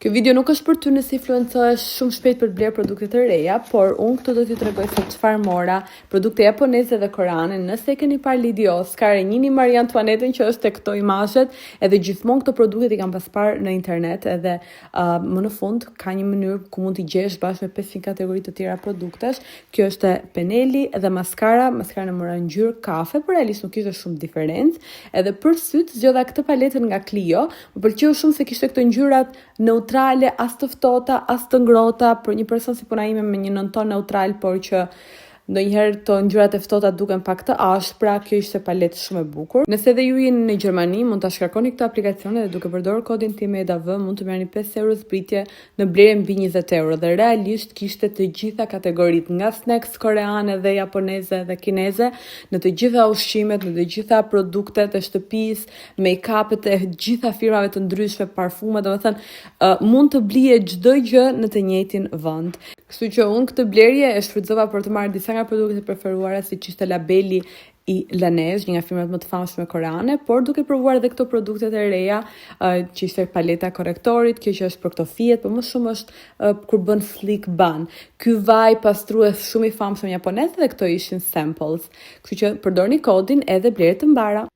Kjo video nuk është për ty nëse influencohesh shumë shpejt për bler produkte të reja, por unë këtu do t'ju tregoj se çfarë mora, produkte japoneze dhe koreane. Nëse e keni parë Lady Oscar, e njihni Marie Antoinette që është tek këto imazhet, edhe gjithmonë këto produkte i kam pas parë në internet, edhe më në fund ka një mënyrë ku mund t'i gjesh bashkë me 500 kategori të tjera produktesh. Kjo është peneli dhe maskara e mora ngjyrë kafe, por realisht nuk ishte shumë diferencë. Edhe për syt zgjodha këtë paletën nga Clio. Më pëlqeu shumë se kishte këto ngjyrat neutrale, as të ftohta, as të ngrohta, për një person si puna ime me një nënton neutral, por që ndonjëherë to ngjyrat e ftohta duken pak të ashpra. Kjo ishte paletë shumë e bukur. Nëse edhe ju jeni në Gjermani, mund ta shkarkoni këtë aplikacion dhe duke përdorur kodin tim EDAV mund të merrni 5 euro zbritje në blerje mbi 20 euro. Dhe realisht kishte të gjitha kategoritë, nga snacks koreane dhe japoneze dhe kineze, në të gjitha ushqimet, në të gjitha produktet e shtëpisë, make-upet e gjitha firmave të ndryshme, parfume, domethënë mund të blije çdo gjë në të njëjtin vend. Kështu që unë këtë blerje e shfrytëzova për të marrë disa nga produktet e preferuara, siç ishte labeli i Laneige, një nga firmat më të famshme koreane, por duke provuar edhe këto produktet e reja, që ishte paleta korrektorit, kjo që është për këto fijet, por më shumë është kur bën flick ban. Ky vaj pastrues shumë i famshëm japonez dhe këto ishin samples. Kështu që përdorni kodin edhe blerje të mbara.